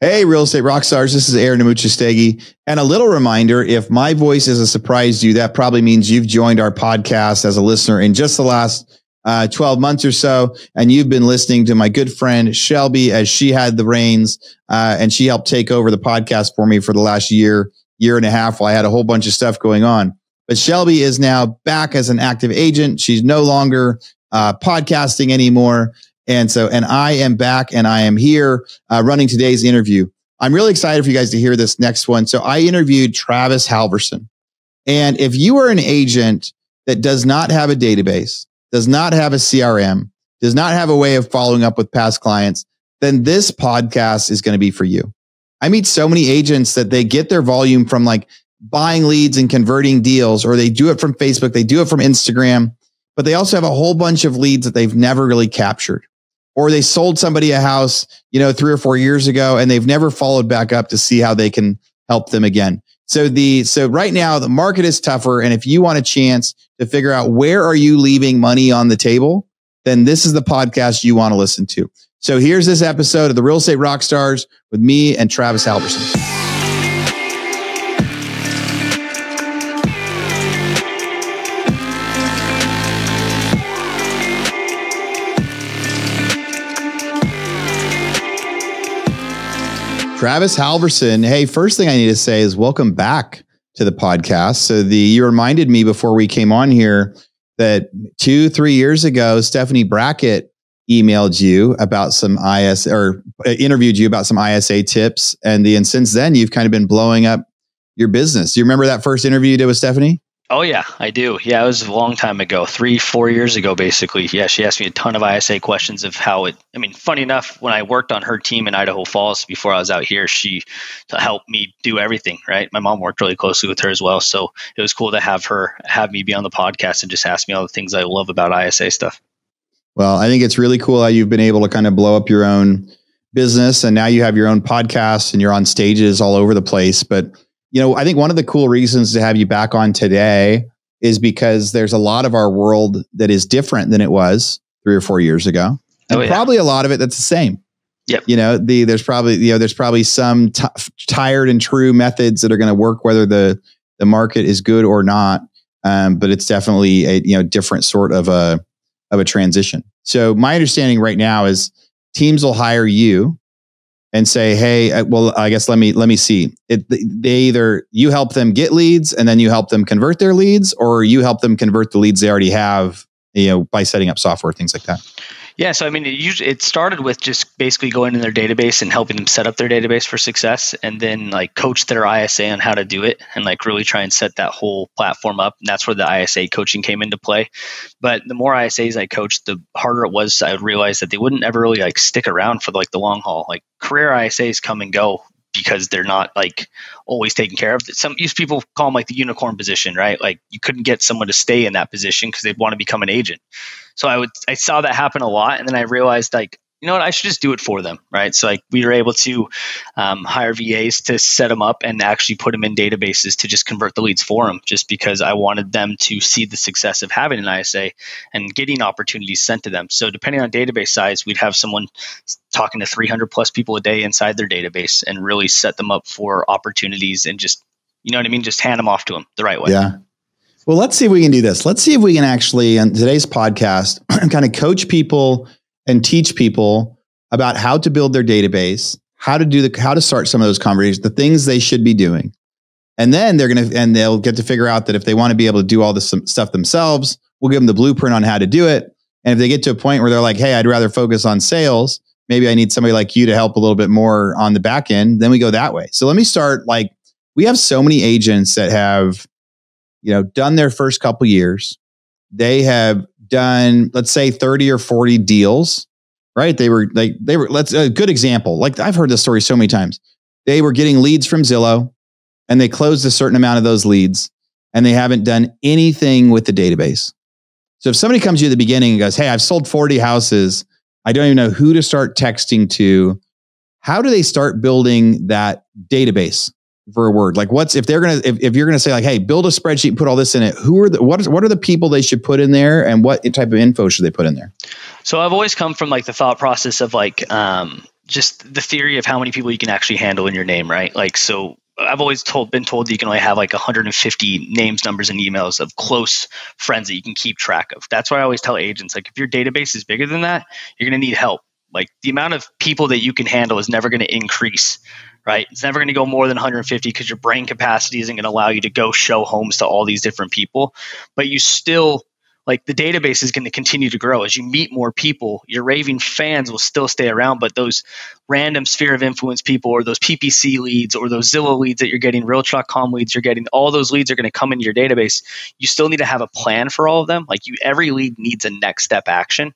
Hey, real estate rock stars. This is Aaron Amuchastegui. And a little reminder, if my voice is a surprise to you, that probably means you've joined our podcast as a listener in just the last 12 months or so. And you've been listening to my good friend Shelby as she had the reins and she helped take over the podcast for me for the last year and a half while I had a whole bunch of stuff going on. But Shelby is now back as an active agent. She's no longer podcasting anymore. And I am back and I am here running today's interview. I'm really excited for you guys to hear this next one. So I interviewed Travis Halverson. And if you are an agent that does not have a database, does not have a CRM, does not have a way of following up with past clients, then this podcast is going to be for you. I meet so many agents that they get their volume from like buying leads and converting deals, or they do it from Facebook, they do it from Instagram, but they also have a whole bunch of leads that they've never really captured. Or they sold somebody a house, 3 or 4 years ago, and they've never followed back up to see how they can help them again. So right now the market is tougher. And if you want a chance to figure out where are you leaving money on the table, then this is the podcast you want to listen to. So here's this episode of the Real Estate Rockstars with me and Travis Halverson. Travis Halverson. Hey, first thing I need to say is welcome back to the podcast. So you reminded me before we came on here that 2-3 years ago, Stephanie Brackett emailed you about some interviewed you about some ISA tips. And since then you've kind of been blowing up your business. Do you remember that first interview you did with Stephanie? Oh, yeah, I do. Yeah, it was a long time ago, 3-4 years ago, basically. Yeah, she asked me a ton of ISA questions of funny enough, when I worked on her team in Idaho Falls before I was out here, she helped me do everything, right? My mom worked really closely with her as well. So it was cool to have me be on the podcast and just ask me all the things I love about ISA stuff. Well, I think it's really cool how you've been able to kind of blow up your own business. And now you have your own podcast and you're on stages all over the place. But I think one of the cool reasons to have you back on today is because there's a lot of our world that is different than it was 3 or 4 years ago. And probably a lot of it that's the same. Yep. There's probably some tired and true methods that are going to work whether the market is good or not. But it's definitely a different sort of a transition. So my understanding right now is teams will hire you and say, hey, well, I guess let me see. You help them get leads and then you help them convert their leads, or you help them convert the leads they already have, by setting up software, things like that. Yeah. So, it started with just basically going in their database and helping them set up their database for success, and then coach their ISA on how to do it and really try and set that whole platform up. And that's where the ISA coaching came into play. But the more ISAs I coached, the harder it was. I would realize that they wouldn't ever really stick around for the long haul. Career ISAs come and go because they're not always taken care of. Some people call them the unicorn position, right? You couldn't get someone to stay in that position because they'd want to become an agent. So I saw that happen a lot. And then I realized you know what, I should just do it for them, right? So we were able to hire VAs to set them up and actually put them in databases to just convert the leads for them, just because I wanted them to see the success of having an ISA and getting opportunities sent to them. So depending on database size, we'd have someone talking to 300 plus people a day inside their database and really set them up for opportunities and just, just hand them off to them the right way. Yeah. Well, let's see if we can do this. Let's see if we can actually, on today's podcast, kind of coach people and teach people about how to build their database, how to start some of those conversations, the things they should be doing. And then they'll get to figure out that if they want to be able to do all this stuff themselves, we'll give them the blueprint on how to do it. And if they get to a point where they're like, hey, I'd rather focus on sales, maybe I need somebody like you to help a little bit more on the back end, then we go that way. So let me start. We have so many agents that have, done their first couple years. They have done, let's say 30 or 40 deals, right? They were a good example. I've heard this story so many times. They were getting leads from Zillow and they closed a certain amount of those leads and they haven't done anything with the database. So if somebody comes to you at the beginning and goes, hey, I've sold 40 houses. I don't even know who to start texting to. How do they start building that database for a word? If you're going to say hey, build a spreadsheet and put all this in it, what are the people they should put in there and what type of info should they put in there? So I've always come from the thought process of just the theory of how many people you can actually handle in your name, right? Like, so I've always been told that you can only have like 150 names, numbers, and emails of close friends that you can keep track of. That's why I always tell agents, like, if your database is bigger than that, you're going to need help. Like, the amount of people that you can handle is never going to increase, right? It's never going to go more than 150 because your brain capacity isn't going to allow you to go show homes to all these different people. But you still, like, the database is going to continue to grow as you meet more people. Your raving fans will still stay around, but those random sphere of influence people, or those PPC leads, or those Zillow leads that you're getting, Realtor.com leads you're getting, all those leads are going to come into your database. You still need to have a plan for all of them. Like, every lead needs a next step action.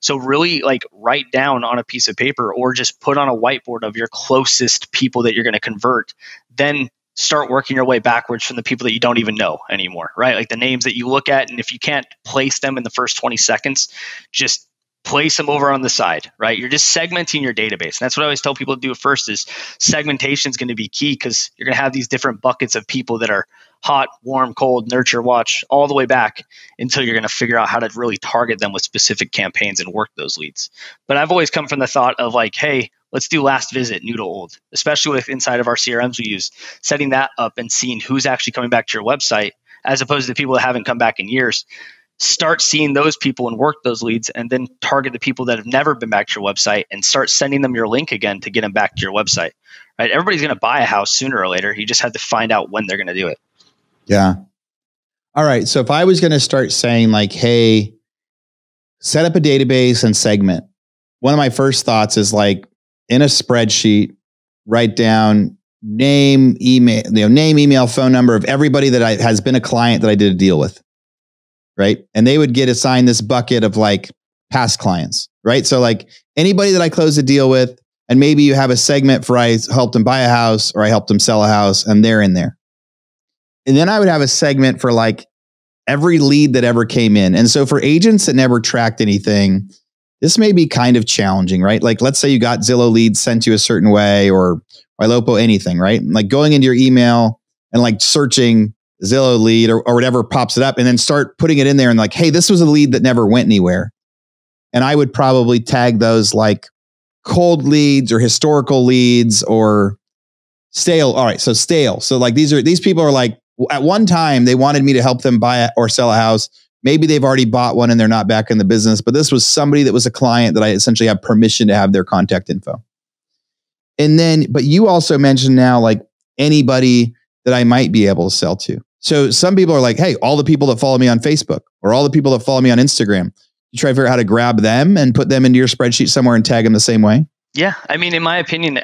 So really, like, write down on a piece of paper or just put on a whiteboard of your closest people that you're going to convert. Then start working your way backwards from the people that you don't even know anymore, right? Like the names that you look at, and if you can't place them in the first 20 seconds, just place them over on the side, right? You're just segmenting your database. And that's what I always tell people to do first. Is segmentation is going to be key, because you're going to have these different buckets of people that are hot, warm, cold, nurture, watch, all the way back until you're going to figure out how to really target them with specific campaigns and work those leads. But I've always come from the thought of like, hey, let's do last visit, new to old, especially with inside of our CRMs we use, setting that up and seeing who's actually coming back to your website as opposed to the people that haven't come back in years. Start seeing those people and work those leads, and then target the people that have never been back to your website and start sending them your link again to get them back to your website, right? Everybody's going to buy a house sooner or later. You just have to find out when they're going to do it. Yeah. All right. So if I was going to start saying like, hey, set up a database and segment, one of my first thoughts is like, in a spreadsheet, write down name, email, phone number of everybody that has been a client that I did a deal with. Right. And they would get assigned this bucket of like past clients. Right. So like anybody that I closed a deal with, and maybe you have a segment for I helped them buy a house or I helped them sell a house, and they're in there. And then I would have a segment for like every lead that ever came in. And so for agents that never tracked anything, this may be kind of challenging, right? Like, let's say you got Zillow leads sent you a certain way, or YLOPO, anything, right? Like going into your email and like searching Zillow lead or whatever pops it up, and then start putting it in there and like, hey, this was a lead that never went anywhere. And I would probably tag those like cold leads or historical leads or stale. All right. So stale. So like these people are like, at one time they wanted me to help them buy or sell a house. Maybe they've already bought one and they're not back in the business, but this was somebody that was a client that I essentially have permission to have their contact info. And then, but you also mentioned now like anybody that I might be able to sell to. So some people are like, hey, all the people that follow me on Facebook or all the people that follow me on Instagram, you try to figure out how to grab them and put them into your spreadsheet somewhere and tag them the same way. Yeah. I mean, in my opinion,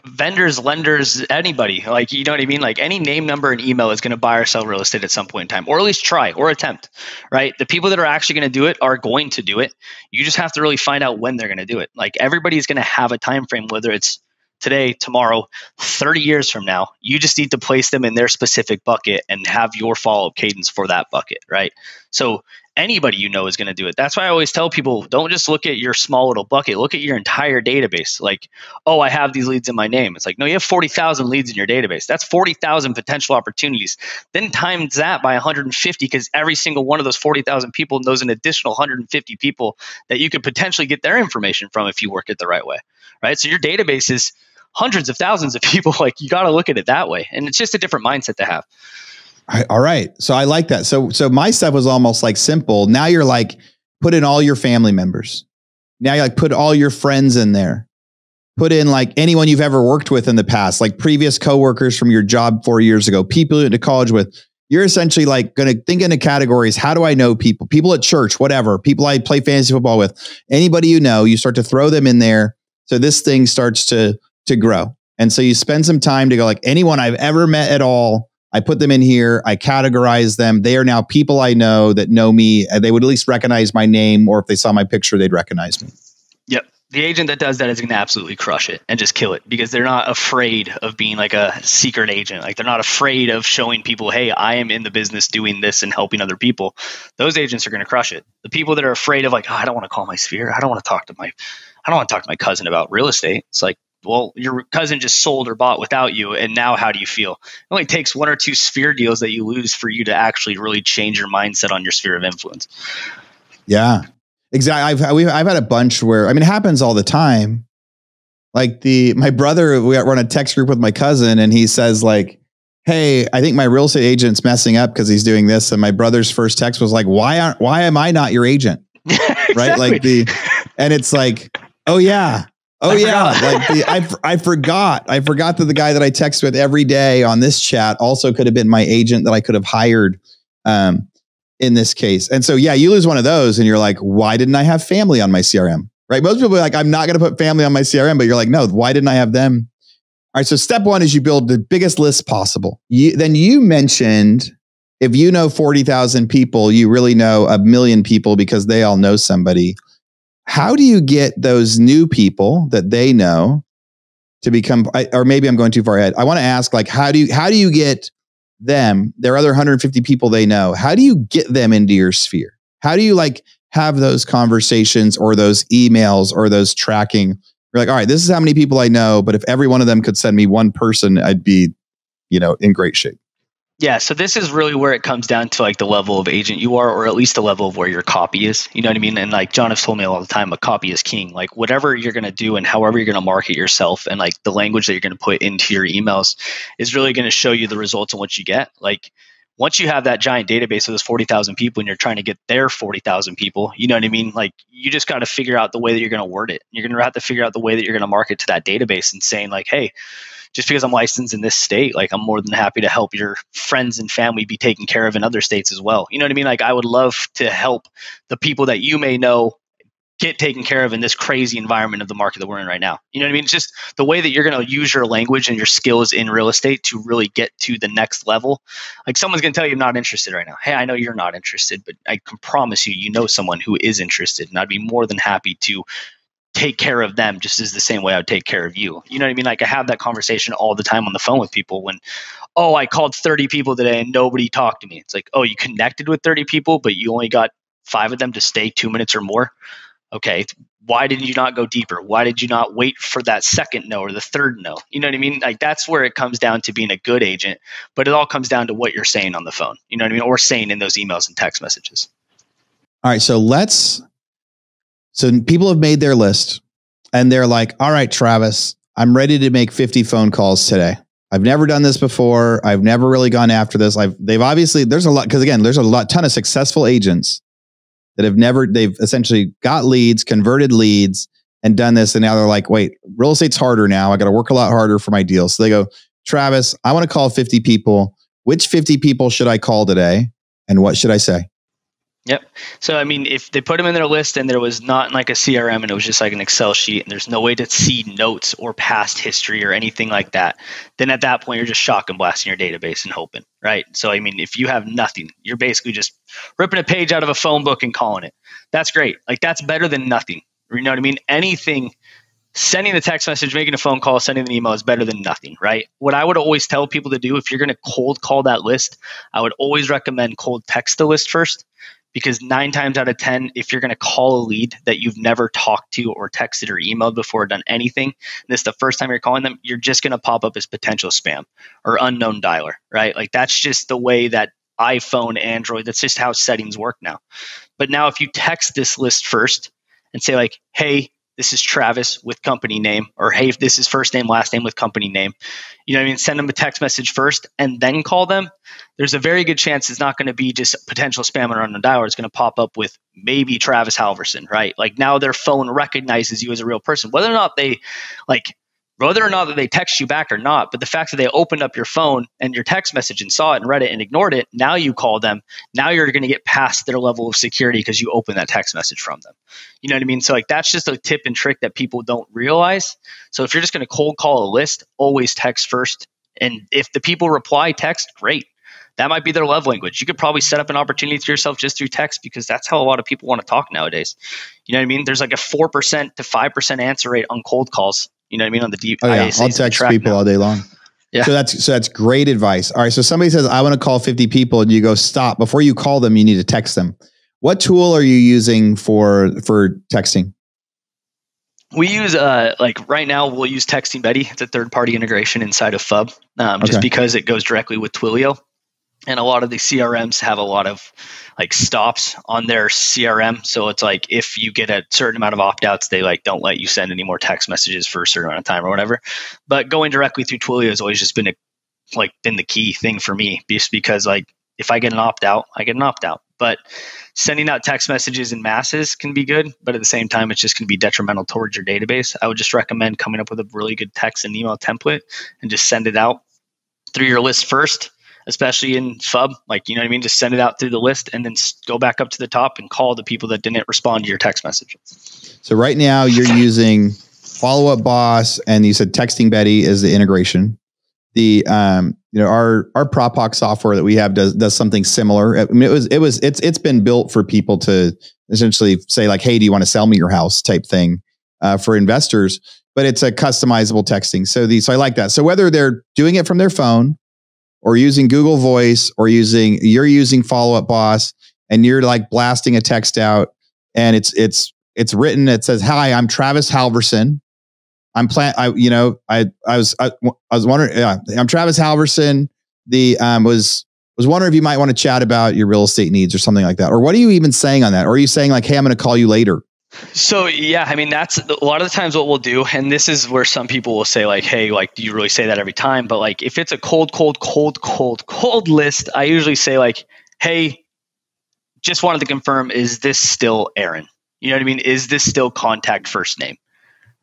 vendors, lenders, anybody, like, you know what I mean? Like any name, number, and email is going to buy or sell real estate at some point in time, or at least try or attempt, right? The people that are actually going to do it are going to do it. You just have to really find out when they're going to do it. Like everybody's going to have a time frame, whether it's today, tomorrow, 30 years from now. You just need to place them in their specific bucket and have your follow-up cadence for that bucket, right? So anybody you know is going to do it. That's why I always tell people, don't just look at your small little bucket. Look at your entire database. Like, oh, I have these leads in my name. It's like, no, you have 40,000 leads in your database. That's 40,000 potential opportunities. Then times that by 150, because every single one of those 40,000 people knows an additional 150 people that you could potentially get their information from if you work it the right way, right? So your database is hundreds of thousands of people. Like, you got to look at it that way. And it's just a different mindset to have. All right. So I like that. So my stuff was almost like simple. Now you're like, put in all your family members. Now you like put all your friends in there. Put in like anyone you've ever worked with in the past, like previous coworkers from your job 4 years ago, people you went to college with. You're essentially like going to think into categories. How do I know people? People at church, whatever. People I play fantasy football with. Anybody you know, you start to throw them in there. So this thing starts to grow. And so you spend some time to go like, anyone I've ever met at all, I put them in here. I categorize them. They are now people I know that know me. They would at least recognize my name, or if they saw my picture, they'd recognize me. Yep. The agent that does that is going to absolutely crush it and just kill it, because they're not afraid of being like a secret agent. Like, they're not afraid of showing people, hey, I am in the business doing this and helping other people. Those agents are going to crush it. The people that are afraid of like, oh, I don't want to call my sphere. I don't want to talk to my cousin about real estate. It's like, well, your cousin just sold or bought without you, and now how do you feel? It only takes 1 or 2 sphere deals that you lose for you to actually really change your mindset on your sphere of influence. Yeah, exactly. I've had a bunch where, I mean, it happens all the time, Like my brother, we're on a text group with my cousin, and he says like, "Hey, I think my real estate agent's messing up because he's doing this." And my brother's first text was like, "Why am I not your agent?" Exactly. Right? Like and it's like, oh yeah. Oh yeah. Like I forgot that the guy that I text with every day on this chat also could have been my agent that I could have hired in this case. And so, yeah, you lose one of those and you're like, why didn't I have family on my CRM? Right? Most people are like, I'm not going to put family on my CRM, but you're like, no, why didn't I have them? All right. So step one is you build the biggest list possible. Then you mentioned if you know 40,000 people, you really know 1 million people because they all know somebody. How do you get those new people that they know to become, or maybe I'm going too far ahead. I want to ask, like, how do you get them, their other 150 people they know, how do you get them into your sphere? How do you like have those conversations or those emails or those tracking? You're like, all right, this is how many people I know, but if every one of them could send me one person, I'd be, in great shape. Yeah, so this is really where it comes down to like the level of agent you are, or at least the level of where your copy is. You know what I mean? And like John has told me all the time, a copy is king. Like whatever you're going to do and however you're going to market yourself and like the language that you're going to put into your emails is really going to show you the results and what you get. Like once you have that giant database of those 40,000 people and you're trying to get their 40,000 people, you know what I mean? Like you just got to figure out the way that you're going to word it. You're going to have to figure out the way that you're going to market to that database and saying like, hey, just because I'm licensed in this state, like I'm more than happy to help your friends and family be taken care of in other states as well. You know what I mean? Like I would love to help the people that you may know get taken care of in this crazy environment of the market that we're in right now. You know what I mean? It's just the way that you're going to use your language and your skills in real estate to really get to the next level. Like someone's going to tell you I'm not interested right now. Hey, I know you're not interested, but I can promise you, you know someone who is interested, and I'd be more than happy to take care of them just as the same way I would take care of you. You know what I mean? Like I have that conversation all the time on the phone with people when, oh, I called 30 people today and nobody talked to me. It's like, oh, you connected with 30 people, but you only got 5 of them to stay 2 minutes or more. Okay. Why did you not go deeper? Why did you not wait for that second no or the third no? You know what I mean? Like that's where it comes down to being a good agent, but it all comes down to what you're saying on the phone. You know what I mean? Or saying in those emails and text messages. All right. So people have made their list and they're like, all right, Travis, I'm ready to make 50 phone calls today. I've never done this before. I've never really gone after this. There's a lot, because again, there's a ton of successful agents that they've essentially got leads, converted leads and done this. And now they're like, wait, real estate's harder now. I got to work a lot harder for my deals. So they go, Travis, I want to call 50 people. Which 50 people should I call today? And what should I say? Yep. So, I mean, if they put them in their list and there was not like a CRM and it was just like an Excel sheet and there's no way to see notes or past history or anything like that, then at that point, you're just shock and blasting your database and hoping, right? So, I mean, if you have nothing, you're basically just ripping a page out of a phone book and calling it. That's great. Like that's better than nothing. You know what I mean? Anything, sending a text message, making a phone call, sending an email is better than nothing, right? What I would always tell people to do, if you're going to cold call that list, I would always recommend cold text the list first. Because 9 times out of 10, if you're going to call a lead that you've never talked to or texted or emailed before or done anything, and this is the first time you're calling them, you're just going to pop up as potential spam or unknown dialer, right? Like that's just the way that iPhone, Android, that's just how settings work now. But now if you text this list first and say like, hey, this is Travis with company name, or hey, if this is first name, last name with company name, you know what I mean? Send them a text message first and then call them. There's a very good chance it's not going to be just potential spam or unknown dialer. It's going to pop up with maybe Travis Halverson, right? Like now their phone recognizes you as a real person, whether or not that they text you back or not. But the fact that they opened up your phone and your text message and saw it and read it and ignored it, now you call them. Now you're going to get past their level of security because you opened that text message from them. You know what I mean? So like that's just a tip and trick that people don't realize. So if you're just going to cold call a list, always text first. And if the people reply text, great. That might be their love language. You could probably set up an opportunity for yourself just through text because that's how a lot of people want to talk nowadays. You know what I mean? There's like a 4% to 5% answer rate on cold calls. You know what I mean? On the deep. Oh, yeah. I'll text people all day long. Yeah. So that's great advice. All right. So somebody says, I want to call 50 people, and you go, stop. Before you call them, you need to text them. What tool are you using for texting? We use like right now we'll use Texting Betty. It's a third-party integration inside of FUB, just because it goes directly with Twilio. And a lot of the CRMs have a lot of like stops on their CRM. So it's like if you get a certain amount of opt-outs, they like don't let you send any more text messages for a certain amount of time or whatever. But going directly through Twilio has always just been been the key thing for me, just because like if I get an opt-out, I get an opt-out. But sending out text messages in masses can be good, but at the same time, it's just going to be detrimental towards your database. I would just recommend coming up with a really good text and email template and just send it out through your list first, especially in FUB. Like, you know what I mean? Just send it out through the list and then go back up to the top and call the people that didn't respond to your text message. So right now you're using Follow Up Boss, and you said Texting Betty is the integration. The our PropHawk software that we have does something similar. I mean, it's been built for people to essentially say like, hey, do you want to sell me your house type thing for investors? But it's a customizable texting. So I like that. So whether they're doing it from their phone or using Google Voice or you're using Follow Up Boss, and you're like blasting a text out, and it's written. It says, "Hi, I'm Travis Halverson. I was wondering. I'm Travis Halverson. Was wondering if you might want to chat about your real estate needs or something like that." Or what are you even saying on that? Or are you saying like, "Hey, I'm going to call you later"? So yeah, I mean, that's a lot of the times what we'll do. And this is where some people will say like, hey, like, do you really say that every time? But like, if it's a cold list, I usually say like, hey, just wanted to confirm, is this still Aaron? You know what I mean? Is this still contact first name?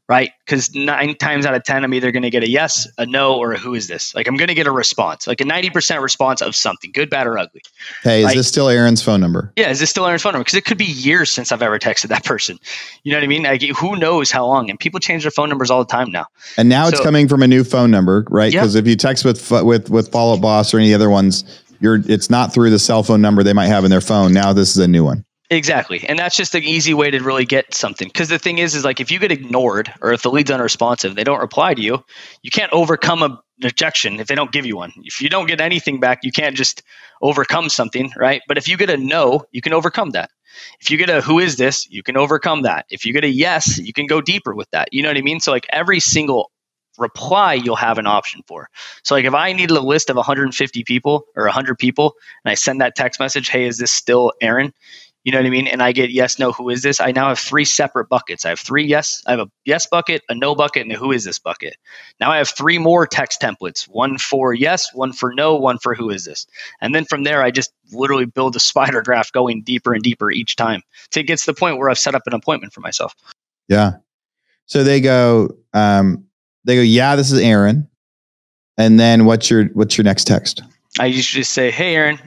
Right? Because 9 times out of 10, I'm either going to get a yes, a no, or a who is this? Like, I'm going to get a response, like a 90% response of something, good, bad, or ugly. Hey, is this still Aaron's phone number? Yeah, is this still Aaron's phone number? Because it could be years since I've ever texted that person. You know what I mean? Like, who knows how long? And people change their phone numbers all the time now. And now it's coming from a new phone number, right? Because if you text with Follow Up Boss or any other ones, it's not through the cell phone number they might have in their phone. Now this is a new one. Exactly. And that's just an easy way to really get something. Because the thing is like if you get ignored or if the lead's unresponsive, they don't reply to you, you can't overcome an objection if they don't give you one. If you don't get anything back, you can't just overcome something, right? But if you get a no, you can overcome that. If you get a who is this, you can overcome that. If you get a yes, you can go deeper with that. You know what I mean? So like every single reply you'll have an option for. So like if I needed a list of 150 people or 100 people and I send that text message, hey, is this still Aaron? You know what I mean? And I get yes, no, who is this? I now have 3 separate buckets. I have 3 yes. I have a yes bucket, a no bucket, and a who is this bucket. Now I have 3 more text templates, 1 for yes, 1 for no, 1 for who is this. And then from there, I just literally build a spider graph going deeper and deeper each time till it gets to the point where I've set up an appointment for myself. Yeah. So they go, yeah, this is Aaron. And then what's your next text? I usually say, hey, Aaron,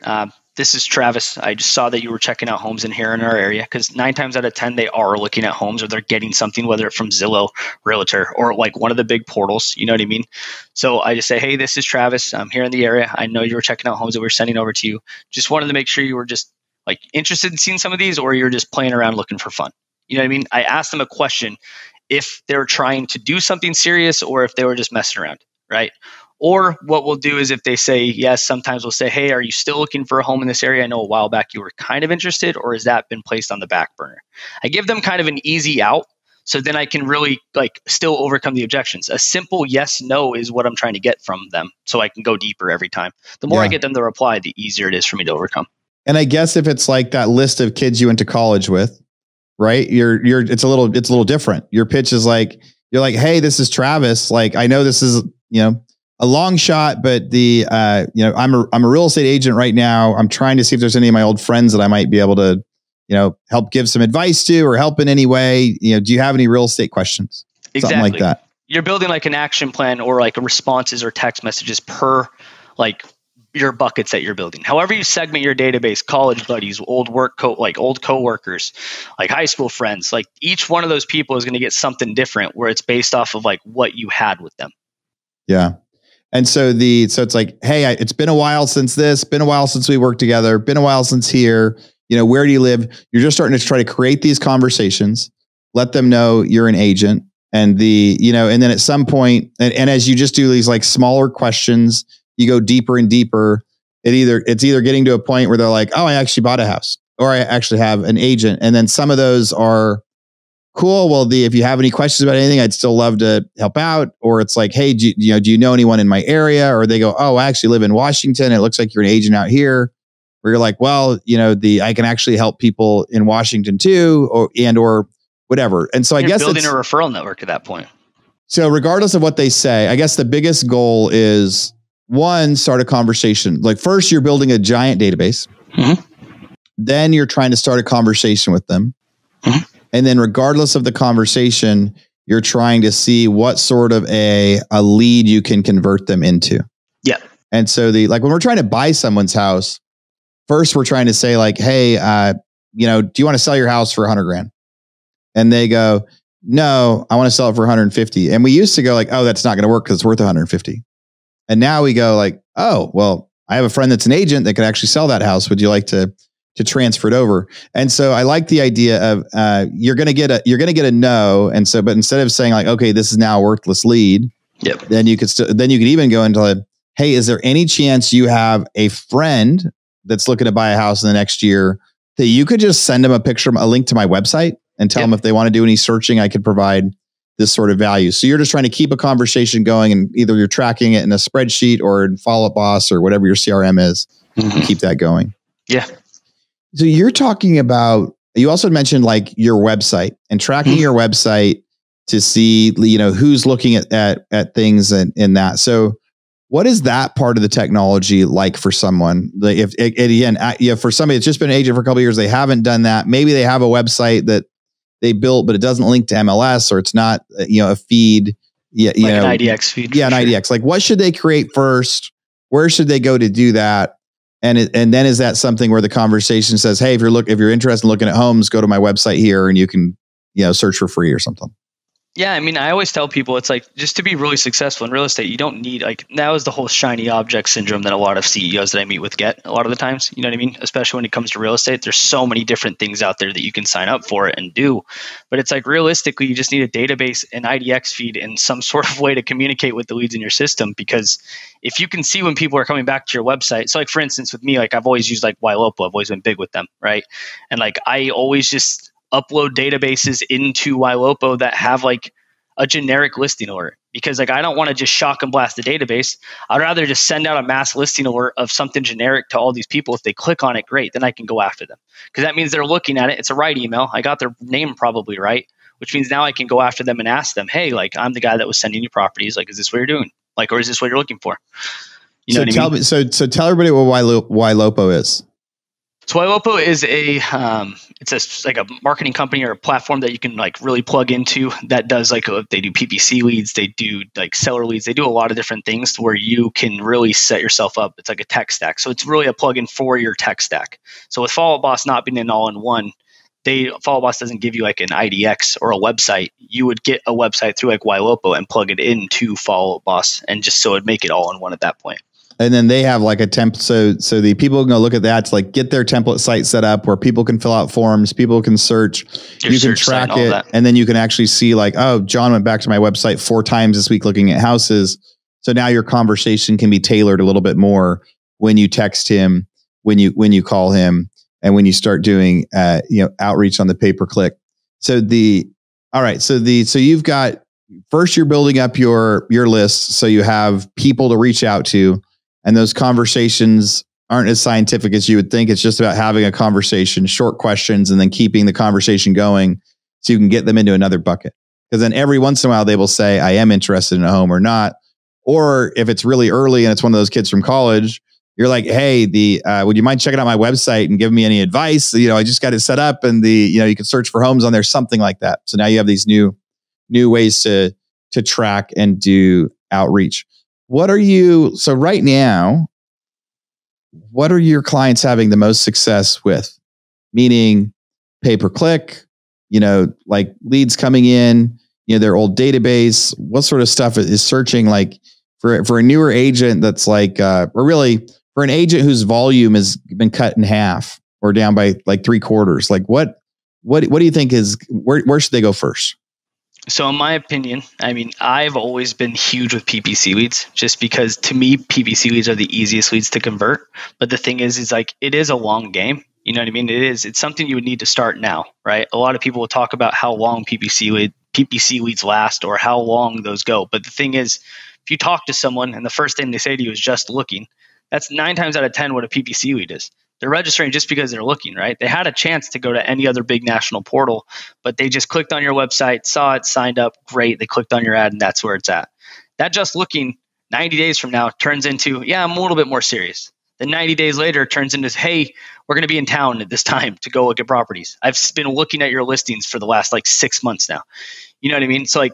this is Travis. I just saw that you were checking out homes in here in our area, because 9 times out of 10, they are looking at homes or they're getting something, whether it's from Zillow, Realtor, or like one of the big portals. You know what I mean? So I just say, hey, this is Travis. I'm here in the area. I know you were checking out homes that we're sending over to you. Just wanted to make sure you were just like interested in seeing some of these, or you're just playing around looking for fun. You know what I mean? I asked them a question if they were trying to do something serious or if they were just messing around, right? Or what we'll do is if they say yes, sometimes we'll say, hey, are you still looking for a home in this area? I know a while back you were kind of interested, or has that been placed on the back burner? I give them kind of an easy out, so then I can really like still overcome the objections. A simple yes, no is what I'm trying to get from them, so I can go deeper every time. The more I get them to reply, the easier it is for me to overcome. And I guess if it's like that list of kids you went to college with, right? It's a little different. Your pitch is like, you're like, hey, this is Travis. Like, I know this is, a long shot, but I'm a real estate agent right now. I'm trying to see if there's any of my old friends that I might be able to, help give some advice to or help in any way. Do you have any real estate questions? Exactly. Something like that. You're building like an action plan or like a responses or text messages per like your buckets that you're building. However you segment your database, college buddies, old coworkers, like high school friends, like each one of those people is going to get something different where it's based off of like what you had with them. Yeah. And so it's like, hey, it's been a while since this, been a while since we worked together, been a while since here, where do you live? You're just starting to try to create these conversations, let them know you're an agent. And and then at some point, and as you just do these like smaller questions, you go deeper and deeper. It's either getting to a point where they're like, oh, I actually bought a house, or I actually have an agent. And then some of those are cool. Well, if you have any questions about anything, I'd still love to help out. Or it's like, hey, do you know anyone in my area? Or they go, oh, I actually live in Washington. It looks like you're an agent out here. Where you're like, well, I can actually help people in Washington too, or whatever. And so I guess building a referral network at that point. So regardless of what they say, I guess the biggest goal is, one, start a conversation. Like first, you're building a giant database. Mm-hmm. Then you're trying to start a conversation with them. Mm-hmm. And then regardless of the conversation, you're trying to see what sort of a lead you can convert them into. Yeah. And so when we're trying to buy someone's house, first we're trying to say like, hey, do you want to sell your house for $100,000? And they go, no, I want to sell it for 150. And we used to go like, oh, that's not going to work because it's worth 150. And now we go like, oh, well, I have a friend that's an agent that could actually sell that house. Would you like to transfer it over? And so I like the idea of you're going to get a no. And so, but instead of saying like, okay, this is now a worthless lead. Yep. Then you could even go into hey, is there any chance you have a friend that's looking to buy a house in the next year that you could just send them a link to my website and tell them if they want to do any searching, I could provide this sort of value. So you're just trying to keep a conversation going, and either you're tracking it in a spreadsheet or in Follow Up Boss or whatever your CRM is, and keep that going. Yeah. So you're talking about, you also mentioned like your website and tracking your website to see, who's looking at things in that. So what is that part of the technology like for someone? For somebody that's just been an agent for a couple of years, they haven't done that. Maybe they have a website that they built, but it doesn't link to MLS, or it's not, a feed. An IDX feed. Yeah, an IDX. Like, what should they create first? Where should they go to do that? And then is that something where the conversation says, hey, if you're interested in looking at homes, go to my website here and you can, search for free or something? Yeah, I mean, I always tell people it's like, just to be really successful in real estate, you don't need that was the whole shiny object syndrome that a lot of CEOs that I meet with get a lot of the times. You know what I mean? Especially when it comes to real estate, there's so many different things out there that you can sign up for it and do. But it's like realistically, you just need a database, an IDX feed, and some sort of way to communicate with the leads in your system. Because if you can see when people are coming back to your website, so like for instance, with me, like I've always used like YLOPO. I've always been big with them, right? And like I always just upload databases into YLOPO that have like a generic listing alert, because like I don't want to just shock and blast the database. I'd rather just send out a mass listing alert of something generic to all these people. If they click on it, great, then I can go after them, because that means they're looking at it. It's a right email. I got their name probably right, which means now I can go after them and ask them, hey, like I'm the guy that was sending you properties. Like, is this what you're doing? Like, or is this what you're looking for? You know what I mean? So tell everybody what YLOPO is. So YLOPO is it's like a marketing company or a platform that you can like really plug into that does like they do PPC leads, they do like seller leads, they do a lot of different things where you can really set yourself up. It's like a tech stack. So it's really a plugin for your tech stack. So with Follow Up Boss not being an all-in-one, Follow Up Boss doesn't give you like an IDX or a website. You would get a website through like YLOPO and plug it into Follow Up Boss, and just so it'd make it all in one at that point. And then they have like a template. So the people can go look at that to like get their template site set up where people can fill out forms, people can search, you can track it. And then you can actually see like, oh, John went back to my website 4 times this week looking at houses. So now your conversation can be tailored a little bit more when you text him, when you call him, and when you start doing, outreach on the pay-per-click. So you've got, first you're building up your list. So you have people to reach out to. And those conversations aren't as scientific as you would think. It's just about having a conversation, short questions, and then keeping the conversation going so you can get them into another bucket. Because then every once in a while they will say, I am interested in a home or not. Or if it's really early and it's one of those kids from college, you're like, hey, would you mind checking out my website and giving me any advice? I just got it set up, and you can search for homes on there, something like that. So now you have these new ways to track and do outreach. So right now, what are your clients having the most success with? Meaning pay-per-click, like leads coming in, their old database. What sort of stuff is searching like for a newer agent that's like, or really for an agent whose volume has been cut in half or down by like 3/4? Like what do you think where should they go first? So in my opinion, I mean, I've always been huge with PPC leads, just because to me, PPC leads are the easiest leads to convert. But the thing is like, it is a long game. You know what I mean? It's something you would need to start now, right? A lot of people will talk about how long PPC leads last or how long those go. But the thing is, if you talk to someone and the first thing they say to you is just looking, that's 9 times out of 10 what a PPC lead is. They're registering just because they're looking, right? They had a chance to go to any other big national portal, but they just clicked on your website, saw it, signed up, great. They clicked on your ad and that's where it's at. That just looking 90 days from now turns into, yeah, I'm a little bit more serious. Then 90 days later it turns into, hey, we're going to be in town at this time to go look at properties. I've been looking at your listings for the last 6 months now. You know what I mean? So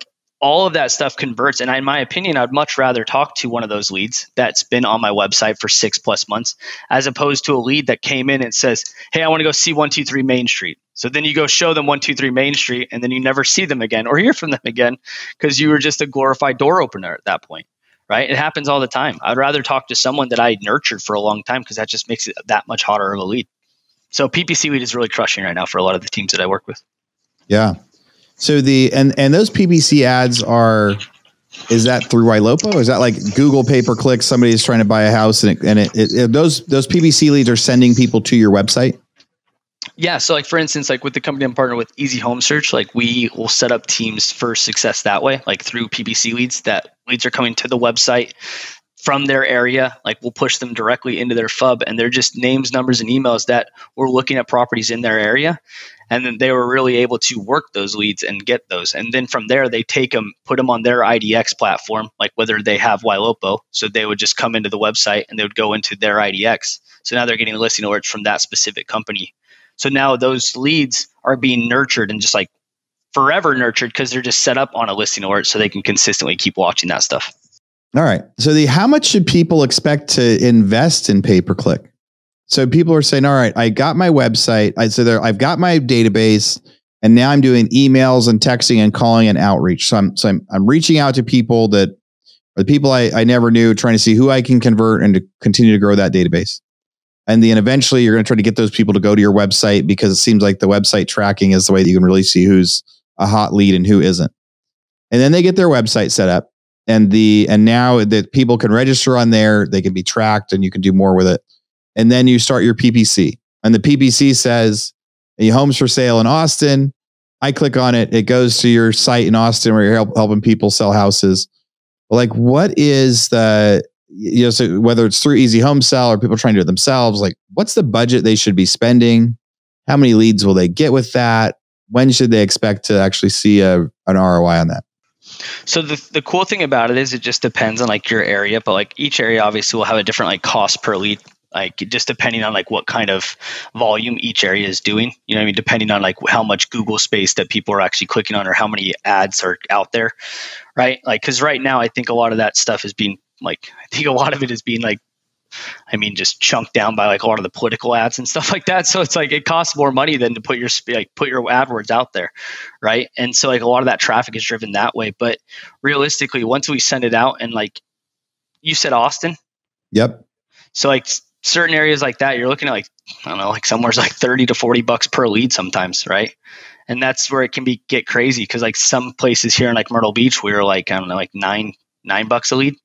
all of that stuff converts. And in my opinion, I'd much rather talk to one of those leads that's been on my website for 6+ months, as opposed to a lead that came in and says, hey, I want to go see 123 Main Street. So then you go show them 123 Main Street and then you never see them again or hear from them again because you were just a glorified door opener at that point, right? It happens all the time. I'd rather talk to someone that I nurtured for a long time because that just makes it that much hotter of a lead. So PPC lead is really crushing right now for a lot of the teams that I work with. Yeah. So and those PPC ads is that through YLOPO? Is that like Google pay-per-click? Somebody is trying to buy a house and those PPC leads are sending people to your website? Yeah. So for instance, with the company I'm partnered with, Easy Home Search, we will set up teams for success that way, through PPC leads. That leads are coming to the website from their area. We'll push them directly into their FUB, and they're just names, numbers, and emails that we're looking at properties in their area. And then they were really able to work those leads and get those. And then from there, they take them, put them on their IDX platform, whether they have YLOPO. So they would just come into the website and they would go into their IDX. So now they're getting listing alerts from that specific company. So now those leads are being nurtured and just forever nurtured because they're just set up on a listing alert so they can consistently keep watching that stuff. All right. So how much should people expect to invest in pay-per-click? So people are saying, all right, I got my website. I've got my database, and now I'm doing emails and texting and calling and outreach. So I'm reaching out to people that are the people I never knew, trying to see who I can convert and to continue to grow that database. And then eventually you're going to try to get those people to go to your website because it seems like the website tracking is the way that you can really see who's a hot lead and who isn't. And then they get their website set up, and now that people can register on there, they can be tracked and you can do more with it. And then you start your PPC, and the PPC says, homes for sale in Austin. I click on it. It goes to your site in Austin where you're helping people sell houses. What is so whether it's through Easy Home Sell or people trying to do it themselves, what's the budget they should be spending? How many leads will they get with that? When should they expect to actually see an ROI on that? So the cool thing about it is it just depends on your area, but each area obviously will have a different cost per lead. Just depending on what kind of volume each area is doing, you know what I mean? Depending on how much Google space that people are actually clicking on or how many ads are out there, right? Cause right now I think a lot of that stuff is being just chunked down by a lot of the political ads and stuff like that. So it's it costs more money than to put your AdWords out there, right? And so a lot of that traffic is driven that way. But realistically, once we send it out and you said Austin, yep. So certain areas like that, you're looking at I don't know, somewhere's $30 to $40 per lead sometimes, right? And that's where it can get crazy because some places here in Myrtle Beach, we were I don't know, $9 a lead.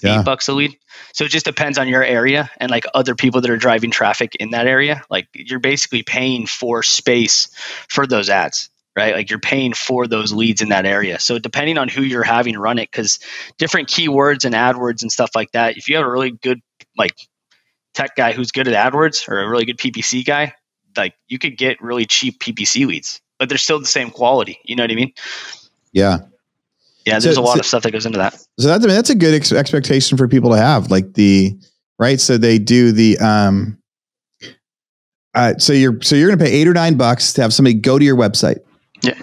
Yeah. $8 a lead. So it just depends on your area and other people that are driving traffic in that area. You're basically paying for space for those ads, right? You're paying for those leads in that area. So depending on who you're having run it, because different keywords and AdWords and stuff like that, if you have a really good tech guy who's good at AdWords or a really good PPC guy, you could get really cheap PPC leads, but they're still the same quality. You know what I mean? Yeah. Yeah, there's a lot of stuff that goes into that. So that's a good expectation for people to have, right. So they do the, so you're going to pay $8 or $9 to have somebody go to your website. Yeah.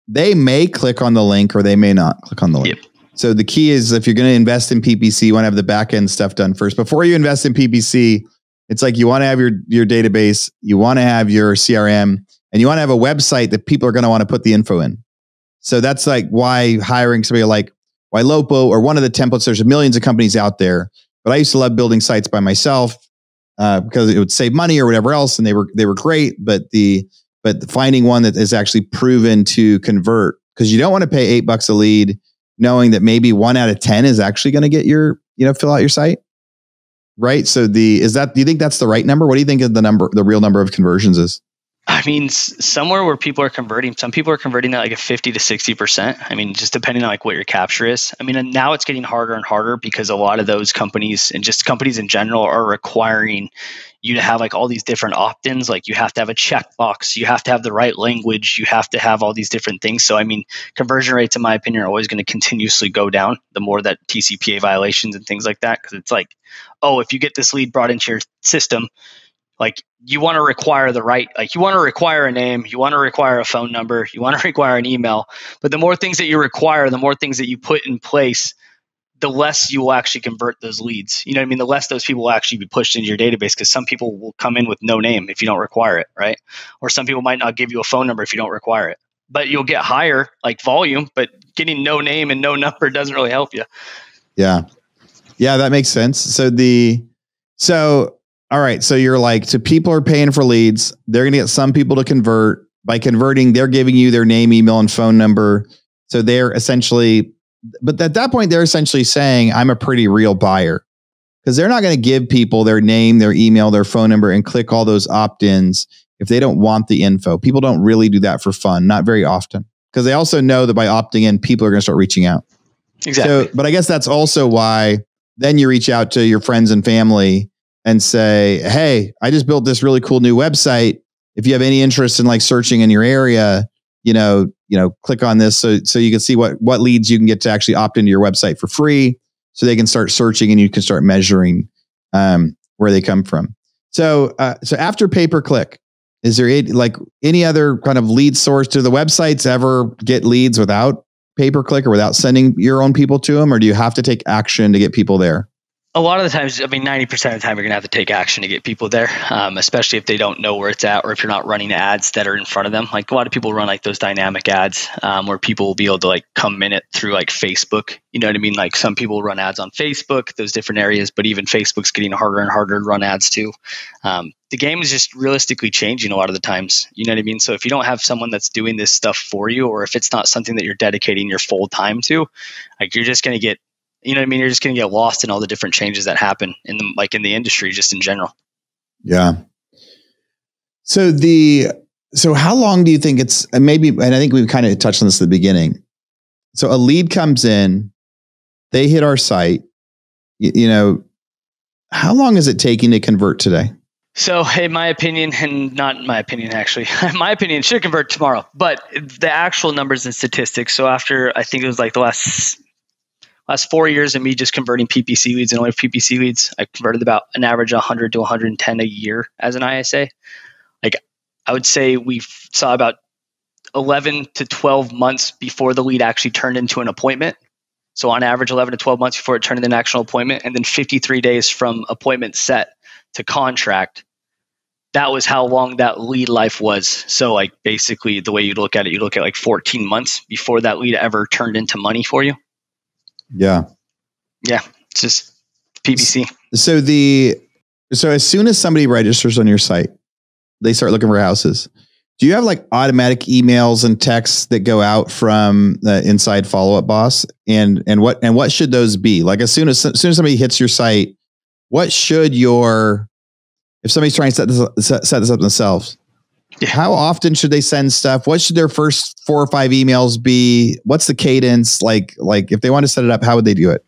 They may click on the link or they may not click on the link. Yep. So the key is if you're going to invest in PPC, you want to have the back end stuff done first. Before you invest in PPC, it's you want to have your database, you want to have your CRM, and you want to have a website that people are going to want to put the info in. So that's why hiring somebody like YLOPO or one of the templates, there's millions of companies out there, but I used to love building sites by myself because it would save money or whatever else. And they were great, but finding one that is actually proven to convert, because you don't want to pay $8 a lead knowing that maybe 1 out of 10 is actually going to get fill out your site. right? So do you think that's the right number? What do you think of the real number of conversions is? I mean, somewhere where people are converting, some people are converting at like a 50 to 60%. I mean, just depending on like what your capture is. I mean, and now it's getting harder and harder because a lot of those companies and just companies in general are requiring you to have like all these different opt-ins. Like you have to have a checkbox, you have to have the right language, you have to have all these different things. So, I mean, conversion rates, in my opinion, are always going to continuously go down the more that TCPA violations and things like that. Because it's like, oh, if you get this lead brought into your system, like you want to require you want to require a name, you want to require a phone number, you want to require an email. But the more things that you require, the more things that you put in place, the less you will actually convert those leads. You know what I mean? The less those people will actually be pushed into your database, because some people will come in with no name if you don't require it, right? Or some people might not give you a phone number if you don't require it. But you'll get higher like volume, but getting no name and no number doesn't really help you. Yeah. Yeah, that makes sense. All right. So you're like, so people are paying for leads. They're going to get some people to convert. By converting, they're giving you their name, email, and phone number. So they're essentially, but at that point, they're essentially saying, I'm a pretty real buyer, because they're not going to give people their name, their email, their phone number, and click all those opt-ins if they don't want the info. People don't really do that for fun, not very often, because they also know that by opting in, people are going to start reaching out. Exactly. But I guess that's also why then you reach out to your friends and family and say, hey, I just built this really cool new website. If you have any interest in like searching in your area, click on this so you can see what leads you can get to actually opt into your website for free, so they can start searching and you can start measuring where they come from. So after pay-per-click, is there any other kind of lead source? Do the websites ever get leads without pay-per-click or without sending your own people to them? Or do you have to take action to get people there? A lot of the times, I mean, 90% of the time, you're going to have to take action to get people there, especially if they don't know where it's at, or if you're not running ads that are in front of them. Like a lot of people run like those dynamic ads where people will be able to like come in it through like Facebook. You know what I mean? Like some people run ads on Facebook, those different areas, but even Facebook's getting harder and harder to run ads too. The game is just realistically changing a lot of the times. You know what I mean? So if you don't have someone that's doing this stuff for you, or if it's not something that you're dedicating your full time to, like you're just going to get, you know what I mean? You're just going to get lost in all the different changes that happen in the industry, just in general. Yeah. So how long do you think it's, and I think we've kind of touched on this at the beginning. So a lead comes in, they hit our site, how long is it taking to convert today? So in my opinion, and not in my opinion, actually, my opinion, it should convert tomorrow, but the actual numbers and statistics. So after, I think it was like the last 4 years of me just converting PPC leads and only PPC leads, I converted about an average 100 to 110 a year as an ISA. Like I would say we saw about 11 to 12 months before the lead actually turned into an appointment. So on average, 11 to 12 months before it turned into an actual appointment, and then 53 days from appointment set to contract. That was how long that lead life was. So like basically the way you look at it, you look at like 14 months before that lead ever turned into money for you. Yeah. Yeah. It's just PPC. So as soon as somebody registers on your site, they start looking for houses. Do you have like automatic emails and texts that go out from the Inside Follow-Up Boss? And what should those be? Like as soon as somebody hits your site, what should if somebody's trying to set this up themselves, how often should they send stuff? What should their first 4 or 5 emails be? What's the cadence? Like if they want to set it up, how would they do it?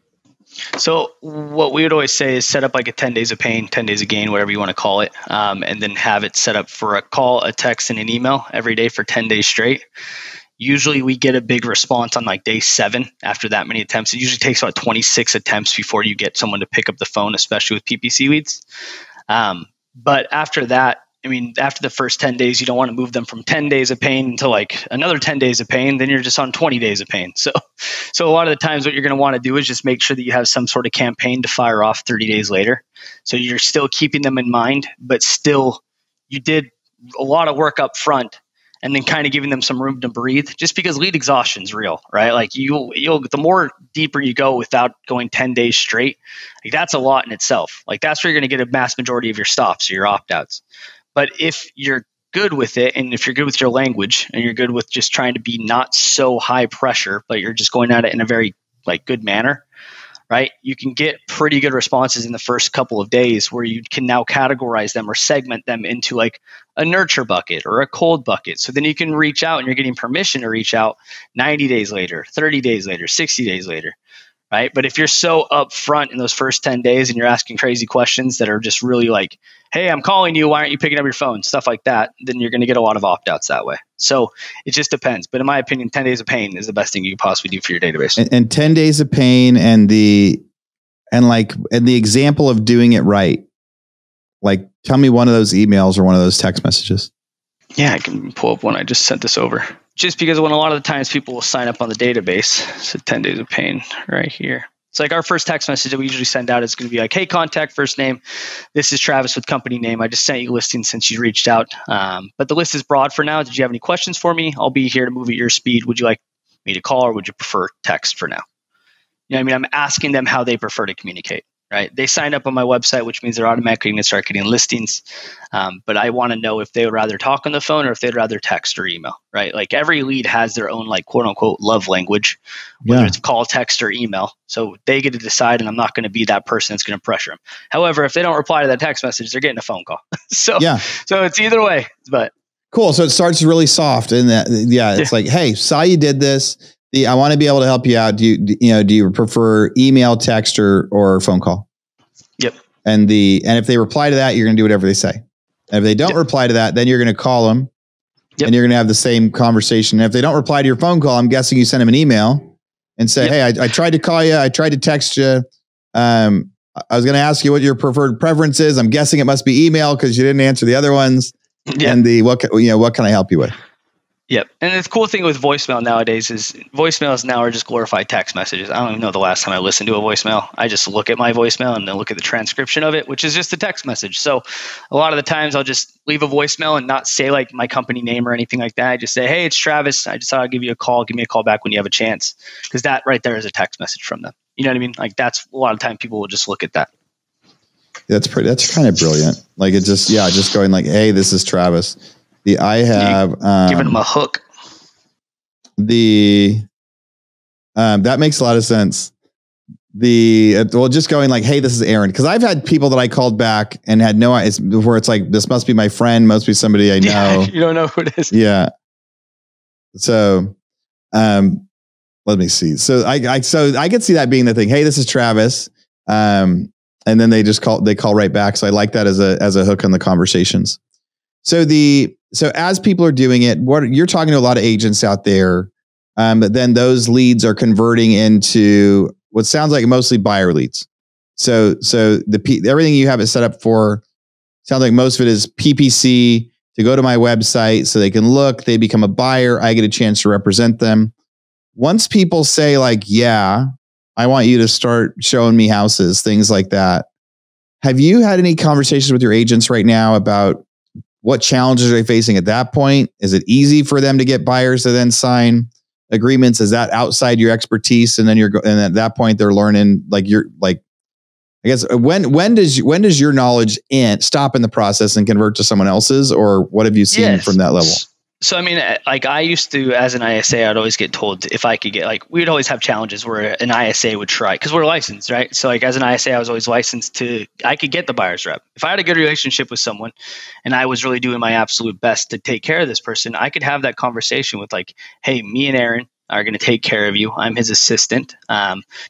So what we would always say is set up like a 10 days of pain, 10 days of gain, whatever you want to call it. And then have it set up for a call, a text, and an email every day for 10 days straight. Usually we get a big response on like day 7 after that many attempts. It usually takes about 26 attempts before you get someone to pick up the phone, especially with PPC leads. But after that, I mean, after the first 10 days, you don't want to move them from 10 days of pain to like another 10 days of pain. Then you're just on 20 days of pain. So a lot of the times what you're going to want to do is just make sure that you have some sort of campaign to fire off 30 days later. So you're still keeping them in mind, but still you did a lot of work up front and then kind of giving them some room to breathe, just because lead exhaustion is real, right? Like you'll the more deeper you go without going 10 days straight, like that's a lot in itself. Like that's where you're going to get a mass majority of your stops or your opt-outs. But if you're good with it, and if you're good with your language, and you're good with just trying to be not so high pressure, but you're just going at it in a very like good manner, right? You can get pretty good responses in the first couple of days where you can now categorize them or segment them into like a nurture bucket or a cold bucket. So then you can reach out and you're getting permission to reach out 90 days later, 30 days later, 60 days later, right? But if you're so upfront in those first 10 days and you're asking crazy questions that are just really like, hey, I'm calling you, why aren't you picking up your phone? Stuff like that, then you're going to get a lot of opt-outs that way. So it just depends. But in my opinion, 10 days of pain is the best thing you can possibly do for your database. And 10 days of pain and the example of doing it right. Like, tell me one of those emails or one of those text messages. Yeah, I can pull up one. I just sent this over. Just because when a lot of the times people will sign up on the database, so 10 days of pain right here. It's like our first text message that we usually send out is going to be like, hey, contact first name. This is Travis with company name. I just sent you listings since you reached out. But the list is broad for now. Did you have any questions for me? I'll be here to move at your speed. Would you like me to call or would you prefer text for now? You know what I mean? I'm asking them how they prefer to communicate, right? They signed up on my website, which means they're automatically going to start getting listings. But I want to know if they would rather talk on the phone or if they'd rather text or email, right? Like every lead has their own like quote unquote love language, whether it's call, text, or email. So they get to decide, and I'm not going to be that person that's going to pressure them. However, if they don't reply to that text message, they're getting a phone call. So it's either way, but cool. So it starts really soft and it's like, hey, saw you did this. I want to be able to help you out. Do you prefer email, text, or phone call? Yep. And if they reply to that, you're going to do whatever they say. And if they don't reply to that, then you're going to call them and you're going to have the same conversation. And if they don't reply to your phone call, I'm guessing you send them an email and say, hey, I tried to call you. I tried to text you. I was going to ask you what your preferred preference is. I'm guessing it must be email because you didn't answer the other ones. And what can I help you with? Yep. And the cool thing with voicemail nowadays is voicemails now are just glorified text messages. I don't even know the last time I listened to a voicemail. I just look at my voicemail and then look at the transcription of it, which is just a text message. So a lot of the times I'll just leave a voicemail and not say like my company name or anything like that. I just say, hey, it's Travis. I just thought I'd give you a call. Give me a call back when you have a chance. Because that right there is a text message from them. You know what I mean? Like that's a lot of time people will just look at that. That's kind of brilliant. Like it just going like, hey, this is Travis. I have giving them a hook. That makes a lot of sense. Just going like, hey, this is Aaron, because I've had people that I called back and had no idea where it's like, this must be my friend, must be somebody I know. Yeah, you don't know who it is. Yeah. So, let me see. So I could see that being the thing. Hey, this is Travis. And then they call right back. So I like that as a hook on the conversations. So as people are doing it, you're talking to a lot of agents out there, but then those leads are converting into what sounds like mostly buyer leads. So everything you have it set up for sounds like most of it is PPC to go to my website so they can look, they become a buyer, I get a chance to represent them. Once people say like, yeah, I want you to start showing me houses, things like that. Have you had any conversations with your agents right now about what challenges are they facing at that point? Is it easy for them to get buyers to then sign agreements? Is that outside your expertise? And then and at that point they're learning like I guess when does your knowledge stop in the process and convert to someone else's, or what have you seen from that level? So, I mean, like I used to, as an ISA, I'd always get told if I could get, like, we'd always have challenges where an ISA would try, because we're licensed, right? So, like, as an ISA, I was always licensed I could get the buyer's rep. If I had a good relationship with someone and I was really doing my absolute best to take care of this person, I could have that conversation with like, hey, me and Aaron are going to take care of you. I'm his assistant.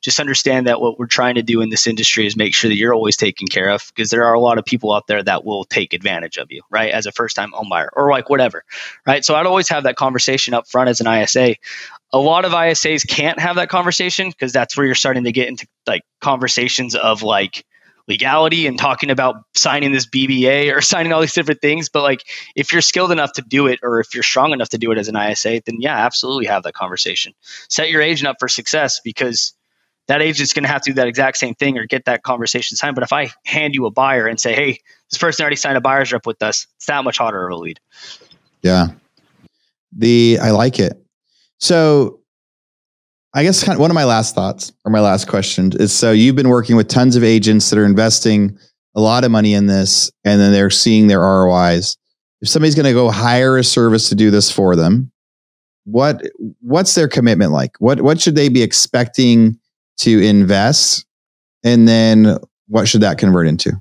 Just understand that what we're trying to do in this industry is make sure that you're always taken care of, because there are a lot of people out there that will take advantage of you, right? As a first-time home buyer or like whatever, right? So I'd always have that conversation up front as an ISA. A lot of ISAs can't have that conversation because that's where you're starting to get into like conversations of like legality and talking about signing this BBA or signing all these different things. But like, if you're skilled enough to do it, or if you're strong enough to do it as an ISA, then yeah, absolutely have that conversation. Set your agent up for success, because that agent's going to have to do that exact same thing or get that conversation signed. But if I hand you a buyer and say, hey, this person already signed a buyer's rep with us, it's that much harder of a lead. Yeah. I like it. So I guess kind of one of my last thoughts or my last question is, so you've been working with tons of agents that are investing a lot of money in this, and then they're seeing their ROIs. If somebody's going to go hire a service to do this for them, what's their commitment like? What should they be expecting to invest And then what should that convert into?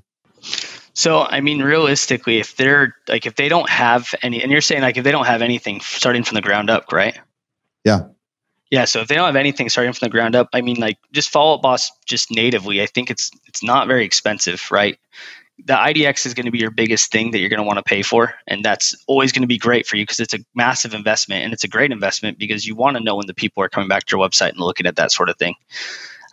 So, I mean, realistically, if they don't have any, and you're saying like if they don't have anything starting from the ground up, right? Yeah. Yeah. So if they don't have anything starting from the ground up, I mean, like just Follow Up Boss just natively, I think it's not very expensive, right? The IDX is going to be your biggest thing that you're going to want to pay for. And that's always going to be great for you because it's a massive investment, and it's a great investment because you want to know when the people are coming back to your website and looking at that sort of thing.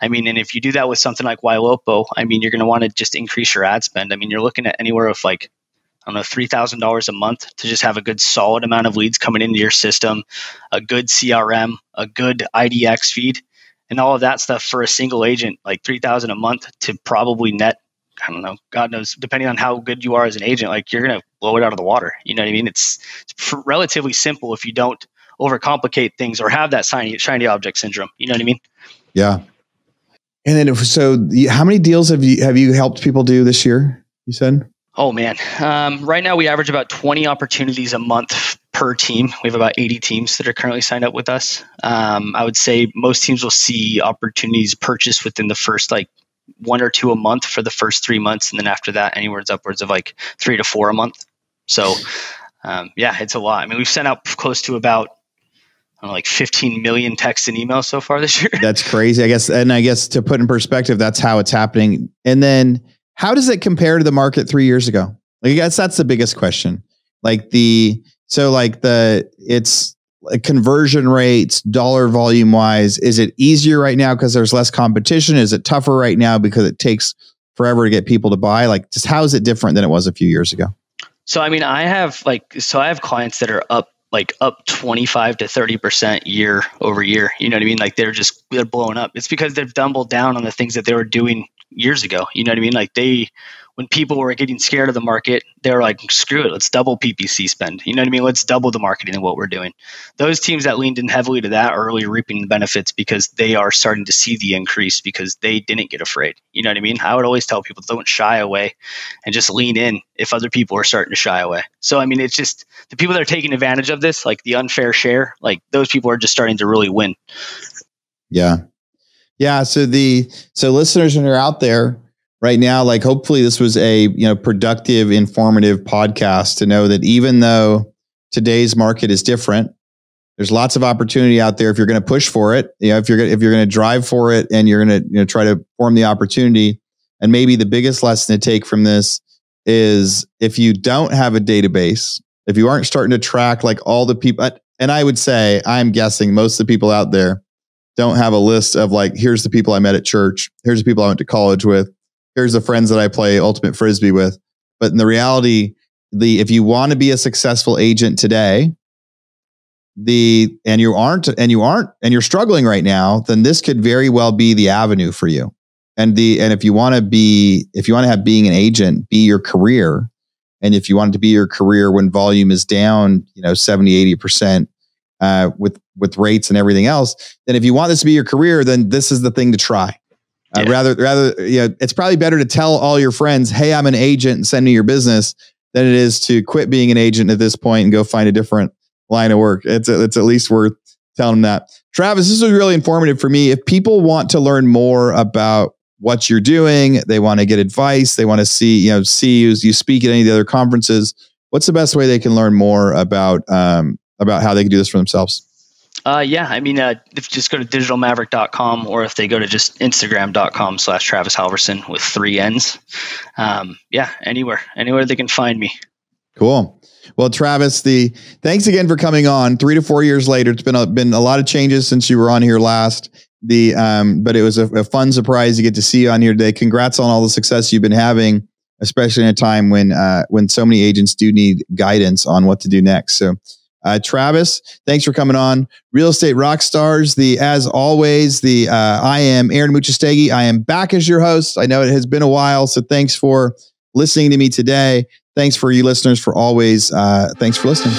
I mean, and if you do that with something like YLOPO, I mean, you're going to want to just increase your ad spend. I mean, you're looking at anywhere of like, I don't know, $3,000 a month to just have a good solid amount of leads coming into your system, a good CRM, a good IDX feed, and all of that stuff for a single agent, like $3,000 a month to probably net, I don't know, God knows, depending on how good you are as an agent, like you're going to blow it out of the water. You know what I mean? It's relatively simple if you don't overcomplicate things or have that shiny object syndrome. You know what I mean? Yeah. And then, so how many deals have you helped people do this year? You said? Oh man. Right now we average about 20 opportunities a month per team. We have about 80 teams that are currently signed up with us. I would say most teams will see opportunities purchased within the first like 1 or 2 a month for the first 3 months. And then after that, anywhere upwards of like 3 to 4 a month. So yeah, it's a lot. I mean, we've sent out close to about like 15 million texts and emails so far this year. That's crazy, I guess. And I guess to put in perspective, that's how it's happening. And then how does it compare to the market 3 years ago? Like, I guess that's the biggest question. Like it's like conversion rates, dollar volume wise, is it easier right now because there's less competition? Is it tougher right now because it takes forever to get people to buy? Like, just how is it different than it was a few years ago? So, I mean, I have clients that are up 25 to 30% year over year. You know what I mean? Like they're blowing up. It's because they've doubled down on the things that they were doing years ago. You know what I mean? Like when people were getting scared of the market, they were like, screw it, let's double PPC spend. You know what I mean? Let's double the marketing and what we're doing. Those teams that leaned in heavily to that are really reaping the benefits because they are starting to see the increase because they didn't get afraid. You know what I mean? I would always tell people, don't shy away and just lean in if other people are starting to shy away. So, I mean, it's just the people that are taking advantage of this, like the unfair share, like those people are just starting to really win. Yeah. Yeah. So listeners, when you're out there right now, like hopefully this was a, productive, informative podcast to know that even though today's market is different, there's lots of opportunity out there if you're going to push for it. If you're going to drive for it and you're going to, try to form the opportunity. And maybe the biggest lesson to take from this is if you don't have a database, if you aren't starting to track like all the people, and I would say, I'm guessing most of the people out there don't have a list of like, here's the people I met at church. Here's the people I went to college with. Here's the friends that I play ultimate frisbee with. But in the reality, if you want to be a successful agent today, and you're struggling right now, then this could very well be the avenue for you. And if you want to have being an agent be your career, and if you want it to be your career when volume is down, 70, 80%, with rates and everything else, then if you want this to be your career, then this is the thing to try. Rather, it's probably better to tell all your friends, hey, I'm an agent and send me your business than it is to quit being an agent at this point and go find a different line of work. It's at least worth telling them that. Travis, this was really informative for me. If people want to learn more about what you're doing, they want to get advice, they want to see you speak at any of the other conferences, what's the best way they can learn more about how they can do this for themselves? Yeah, I mean, if you just go to digitalmaverick.com or if they go to just instagram.com/Travis Halverson with 3 N's. Yeah, anywhere they can find me. Cool. Well, Travis, thanks again for coming on 3 to 4 years later. It's been a lot of changes since you were on here last. But it was a fun surprise to get to see you on here today. Congrats on all the success you've been having, especially in a time when so many agents do need guidance on what to do next. So, Travis, thanks for coming on. Real Estate Rockstars. As always, I am Aaron Muchastegui. I am back as your host. I know it has been a while, so thanks for listening to me today. Thanks for you listeners for always. Thanks for listening.